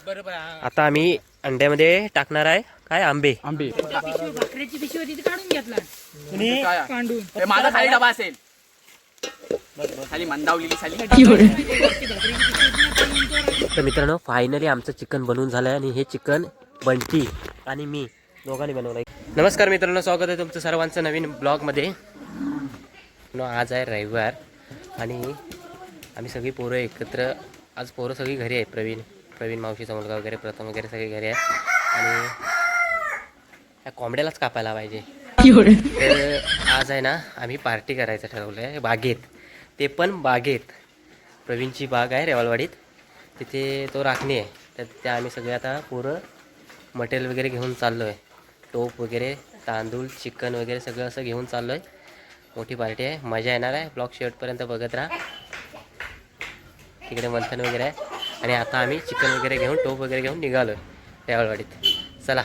बरोबर. आता आम्ही अंड्यामध्ये टाकणार आहे काय आंबे. भाकरीची पिशवी तिथे काढून घेतला कांडून माझा खाली डबा असेल खाली मंदावलेली साली. तर मित्रांनो फायनली आमचं चिकन बनवून झालं आहे आणि हे चिकन बंटी आणि मी दोघांनी बनवलं आहे. नमस्कार मित्रांनो, स्वागत आहे तुमचं सर्वांचं नवीन ब्लॉगमध्ये. आज आहे रविवार आणि आम्ही सगळी पोरं एकत्र, आज पोरं सगळी घरी आहे. प्रवीण मावशीचा मुलगा वगैरे, प्रथम वगैरे सगळे घरी आहे आणि ह्या कोंबड्यालाच कापायला पाहिजे. तर आज आहे ना आम्ही पार्टी करायचं ठरवलं आहे बागेत, ते पण बागेत. प्रवीणची बाग आहे रेवालवाडीत, तिथे तो राखणी आहे. तर त्या आम्ही सगळे आता पोरं मटेरियल वगैरे घेऊन चाललो आहे. टोप वगैरे, तांदूळ, चिकन वगैरे सगळं असं घेऊन चाललो आहे. मोठी पार्टी आहे, मजा येणार आहे. ब्लॉग शेवटपर्यंत बघत राहा. तिकडे मंथन वगैरे आहे आणि आता आम्ही चिकन वगैरे घेऊन, टोप वगैरे घेऊन निघालो आहे रेवालवाडीत. चला,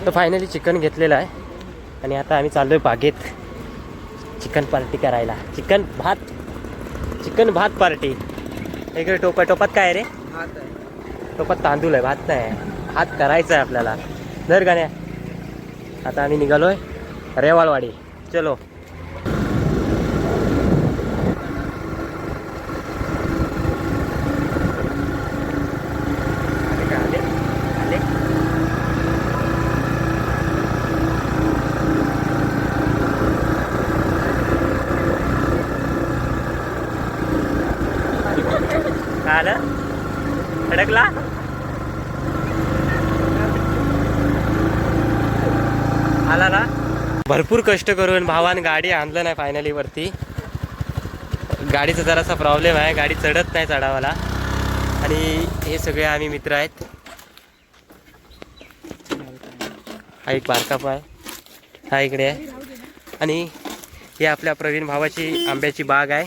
तर फायनली चिकन घेतलेलं आहे आणि आता आम्ही चाललो आहे बागेत चिकन पार्टी करायला. चिकन भात पार्टी. इकडे टोपात काय आहे रे? टोपात तांदूळ आहे, भात नाही आहे. भात करायचा आहे आपल्याला. धर गाण्या. आता आम्ही निघालो आहे रेवालवाडी. चलो. आलं अडकला. आला ना. भरपूर कष्ट करून भावान गाडी आणलं नाही फायनली वरती. गाडीचा जरासा प्रॉब्लेम आहे, गाडी चढत नाही चढावाला. आणि हे सगळे आम्ही मित्र आहेत. हा एक बारका पाय हा इकडे आहे आणि हे आपल्या प्रवीण भावाची आंब्याची बाग आहे.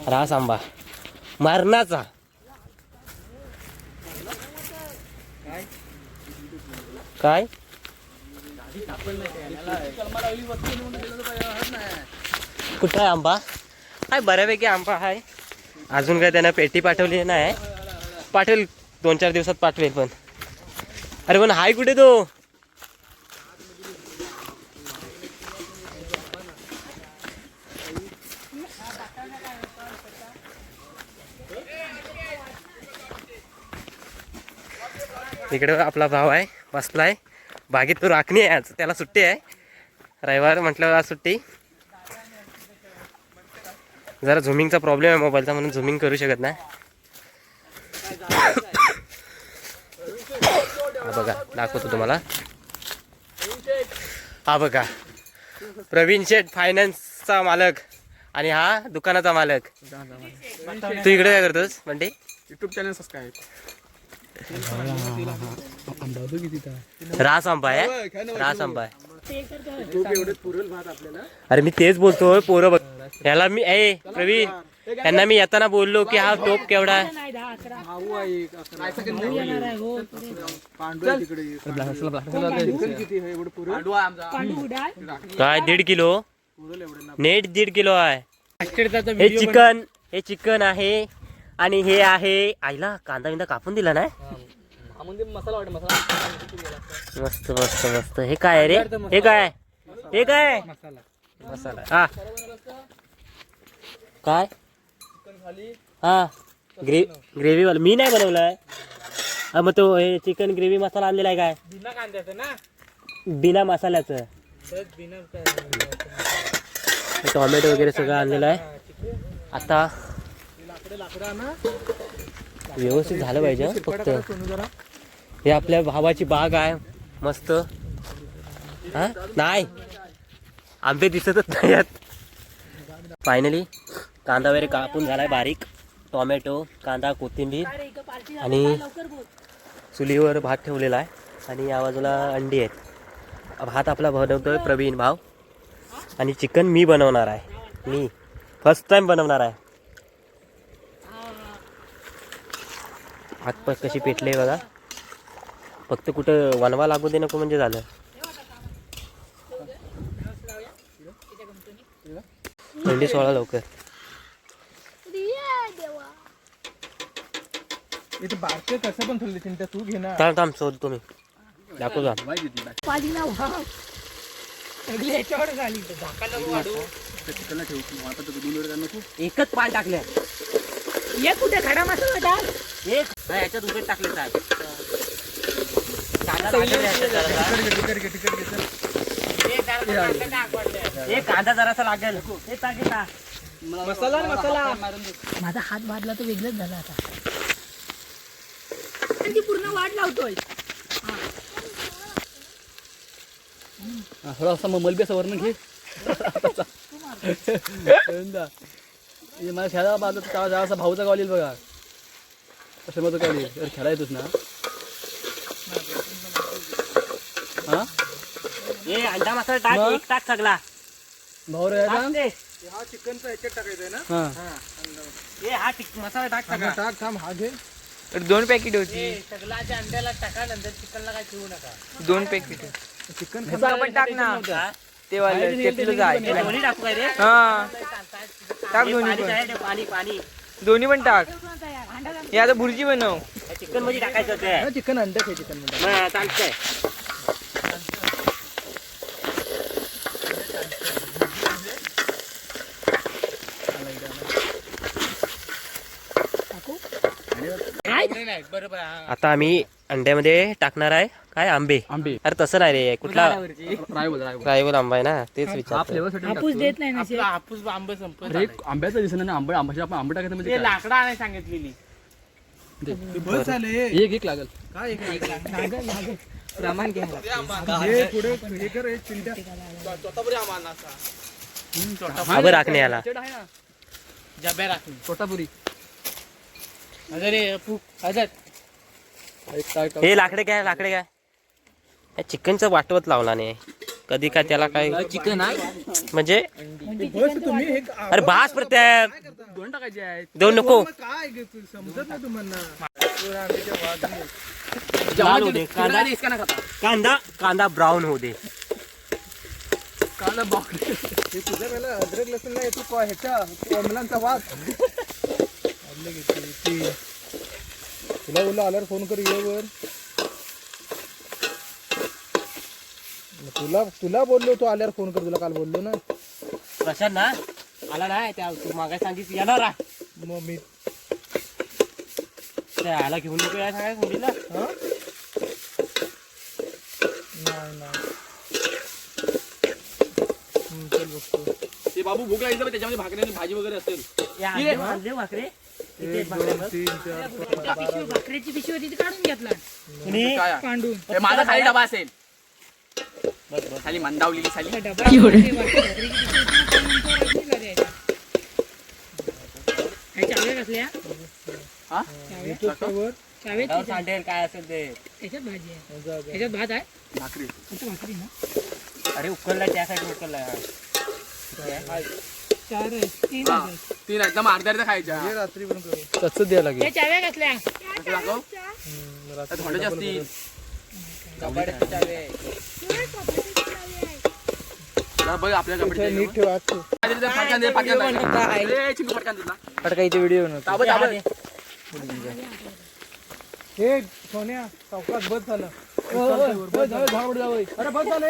रास आंबा मारणाचा. काय कुठं आहे आंबा? काय बऱ्यापैकी आंबा आहे. अजून काय त्यानं पेटी पाठवली नाही. पाठवेल 2-4 दिवसात पाठवेल. पण अरे पण हाय कुठे तो? इकडे आपला भाव आहे बसलाय बागेत. तो राखणी आहे, आज त्याला सुट्टी आहे. रविवार म्हटल्यावर आज सुट्टी. जरा झुमिंगचा प्रॉब्लेम आहे मोबाईलचा, म्हणून झुमिंग करू शकत नाही. हा बघा, दाखवतो तुम्हाला. हा बघा, प्रवीण शेठ फायनान्सचा मालक आणि हा दुकानाचा मालक. तू इकडे काय करतोस बंटी? YouTube channel subscribe. रास आंबा आहे, रास आंबा आहे. अरे मी तेच बोलतोय, पोरं बघ. याला मी प्रवीण यांना मी येताना बोललो की हा टोप केवढा आहे. काय 1.5 किलो? नेट 1.5 किलो आहे. हे चिकन आहे आणि हे आहे. आईला कांदा बिंदा कापून दिला नाही. मस्त मस्त मस्त. हे काय आहे रे? हे काय मसाला? हा काय? हा ग्रेव्ही वाला मी नाही बनवलाय. मग तो हे चिकन ग्रेव्ही मसाला आणलेला आहे काय? बिना कांद्याचं ना, बिना मसाल्याचं. टोमॅटो वगैरे सगळं आणलेलं आहे. आता व्यवस्थित झालं पाहिजे फक्त. हे आपल्या भावाची बाग आहे मस्त. हा नाही, आंबे दिसतच नाही आहेत. फायनली कांदा वगैरे कापून झालाय बारीक. टोमॅटो, कांदा, कोथिंबीर आणि चुलीवर भात ठेवलेला आहे. आणि या बाजूला अंडी आहेत. भात आपला बनवतोय प्रवीण भाव आणि चिकन मी बनवणार आहे. मी फर्स्ट टाइम बनवणार आहे. हात कशी पेटले बघा. फक्त कुठं वनवा लागू दे नको म्हणजे झालं. अंडी सोळा लवकर. इथे बारके कसं पण ठेवले चिंता तू घे ना. थांब शोध तुम्ही दाखव जा. पाजी ना वाव. सगळी याच्यावर झाली एकच पान टाकले. ये कुठे खडा मसाला टाक. एक ह्याच्यात उघड टाकले साहेब. एक कांदा जरासा लागेल. मसाला मसाला माझा हात वाढला तर वेगळंच झाला आता. ती पूर्ण वाट लावतोय. थोडा असा मलबी असा वरण घे. मला खेळायला बाजू असा भाऊचा गाव येईल बघा. कशा माझं गाव येईल तर खेळा येतोच ना. हा ए अंडा मसाला टाक. एक टाक सगळा भाऊ रे टाक ते. हा चिकनचा ह्याच्यात टाकायचं ना. हा ए हा मसाला टाक सगळा. टाक थांब हा घे. 2 पॅकेट होती. सगळा त्या अंड्याला टाका. नंतर चिकनला काय ठेवू नका. 2 पॅकेट चिकन पण टाक ना. ते वाले ते तुझं आहे. दोन्ही टाकू काय रे. हा टाक हे दोन्ही पाणी पण. आहे, पाणी पाणी दोन्ही पण टाक. हे आता भुर्जी बनव. चिकन मध्ये टाकायचं ते. चिकन अंडा घे चिकन मध्ये. हा, चालतंय. आता आम्ही अंड्यामध्ये टाकणार आहे काय आंबे. अरे तसं नाही रे. कुठला रायवल आंबा आहे ना तेच विचार. हापूस देत नाही ना शेत. हापूस आंबे संपत आंब्याचं दिसत ना. आंब्याची आपण आंबे टाकायचं म्हणजे लाकडा आणायला सांगितलेली. बस झाले. एक लागल. काय एक प्रमाण घ्या. हे पुढे हे कर हे चिंट्या. आंबे राखणे याला. जब्या राखणी छोटापुरी. हे लाकडे काय लाकडे काय या चिकनचं वाटवत लावला नाही कधी काय त्याला काय चिकन आहे म्हणजे. बस तुम्ही हे अरे बास प्रत्येक दोन टाकायचे आहेत. देऊ नको. काय समजत नाही तुम्हाला. लाल होऊ दे कांदा. इसका ना खाता. कांदा कांदा ब्राऊन होऊ दे. काला बॉक. हे तुझ्या वेळेला अद्रक लसूण नाही तू ह्याच्या कोंबलांचा वास. तुला बोललो आल्यावर फोन कर ये वर. तुला बोललो तू आल्यावर फोन कर. तुला काल बोललो ना. प्रशांत ना आला नाही त्या तू मागाय सांगितलं येणार आहे. मग मी त्या आला घेऊन नको या सांगाय मुलीला. हा नाही चल बघतो. ते बाबू भूक लागली तर त्याच्यामध्ये भाकरी भाजी वगैरे असेल. या अंडे भाजले भाकरे. 1 2 3 4 पिशवी भाकरीची पिशवी होती ती काढून घेतला काय पांडून. हे माझा खाली डबा असेल. खाली मंदावलेली साली. डबा भाकरीची पिशवी होती ना, त्यानंतर रजनीला द्यायचा. हे चाव्या कसल्या हा वर चाव्यात जाऊ सांडेल काय असेल ते. त्याच्यात भाजी आहे. जा. त्याच्यात भात आहे. भाकरी. आता भाकरी ना अरे उकलला त्यासाठी उकलला. 4 आहे 3 हा. आहे. 3 एकदम अर्ध्या खायच्या. हे रात्री पण करू. तसंच द्यायला लागेल. हे चाव्या कसल्या दाखव. रात्री थोड्याचे असतील. बघ आपल्या कपडे नीट ठेव आज तू. फटका इथे व्हिडिओ बनवतो. हे सोन्या चौकात बस झालं. अरे बस झालं.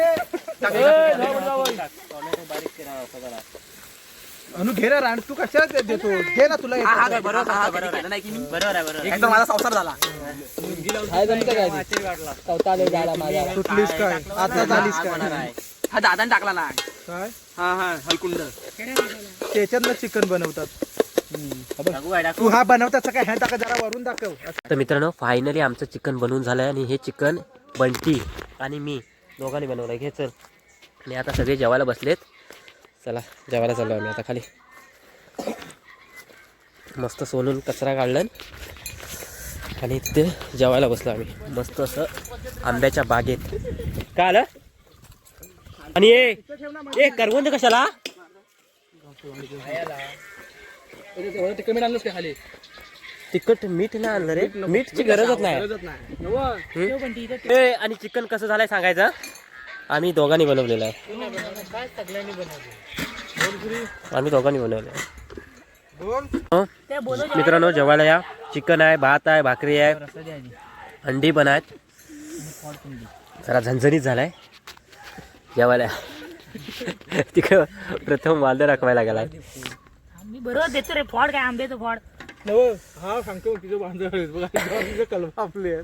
अनु घे ना रान. तू कशाला देतो. घे ना तुला येतं. बरोबर आहे. एकदम माझा संसार झाला. सुटलीस काय आता झालीस काय. हा दादाने टाकला ना. काय हा हा हलकुंड. त्याच्यातलं चिकन बनवतात. तू हा बनवतात काय. ह्या टाका जरा वरून दाखव. तर मित्रांनो फायनली आमचं चिकन बनवून झालं आहे. आणि हे चिकन बंटी आणि मी दोघांनी बनवलं आहे. घे चल. आणि आता सगळे जेवायला बसलेत. चला जेवायला चाललो आम्ही आता खाली. मस्त सोलून कचरा काढलं आणि तिथे जेवायला बसलो आम्ही मस्त असं आंब्याच्या बागेत. काय आलं. आणि ए करवंद कशाला. कमी आणलंच का खाली. तिखट मीठ नाही आणलं रे. मीठची गरजच नाही. ए आणि चिकन कसं झालंय सांगायचं. आम्ही दोघांनी बनवलेलं आहे. आम्ही दोघांनी बनवलं आहे. मित्रांनो जेवायला या. चिकन आहे, भात आहे, भाकरी आहे, अंडी पण आहेत. जरा झणझणीत झालाय जेवायला. तिकडं प्रथम वालदा राखवायला गेलाय. मी बरोबर देतो रे फॉड, काय आंब्याचं फॉड. हा सांगतो तिचं बांधव कल्पना आपली आहे.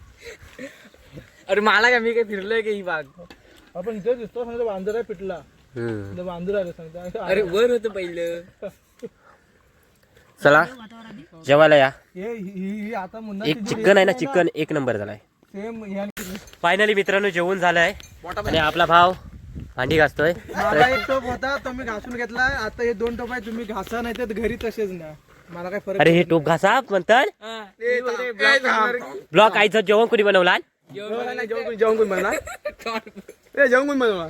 अरे मला काय, मी काय फिरलोय का ही बाग. आपण इथे दिसतो सांगतो बांधर आहे पिटला. बांधूर आहे सांगतो. अरे वर होतं पहिलं. चला जेवायला या. ही आता मुन्ना एक चिकन आहे ना, चिकन एक नंबर झालाय. सेम फायनली मित्रांनो जेवण झालंय आणि आपला भाव भांडी घासतोय. माझा एक टोप होता तो मी घासून घेतला. आता हे 2 टोप आहे, तुम्ही घासा नाही तर घरी तसेच ना. मला काय फरक अरे हे टोप घासा म्हणतात. ब्लॉक आईचं जेवण कोणी बनवला? जेवण कोण बनला? जेवण कोण बनवला?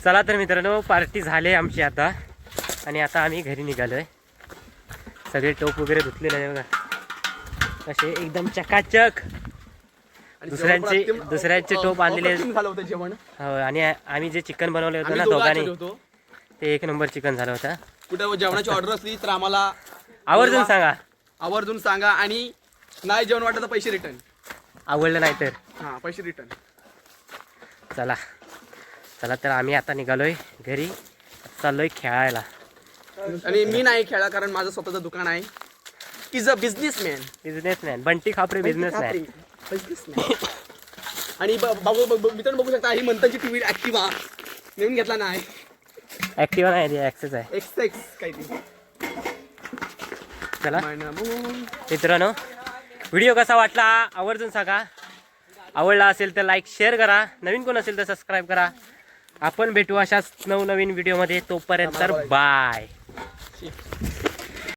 चला तर मित्रांनो पार्टी झाली आमची आता आणि आता आम्ही घरी निघालोय. सगळे टोप वगैरे धुतलेले आहे बघा, असे एकदम चकाचक. दुसऱ्यांचे टोप आणलेले झालं होतं जेवण. हो, आणि आम्ही जे चिकन बनवले होतं ना दोघांनी, ते 1 नंबर चिकन झालं होतं. कुठे जेवणाची ऑर्डर असली तर आम्हाला आवर्जून सांगा, आवर्जून सांगा. आणि नाही जेवण वाटलं तर पैसे रिटर्न. आवडलं नाही तर हा, पैसे रिटर्न. चला चला तर आम्ही आता निघालोय घरी, चाललोय खेळायला. आणि मी नाही खेळा कारण माझं स्वतःचं दुकान आहे. Is a businessman. Businessman Bunty Khapre businessman. आणि मित्रांनो बघू शकता ही मंथनची टीव्ही ऍक्टिव्हा नवीन घेतला नाही. ऍक्टिव्हा नाही, ऍक्सेस आहे. एक्स काहीतरी. चला मित्रांनो व्हिडिओ कसा वाटला आवर्जून सांगा. आवडला असेल तर लाईक शेअर करा, नवीन कोण असेल तर सबस्क्राईब करा. आपण भेटू अशाच नवनवीन व्हिडिओमध्ये. तोपर्यंत बाय.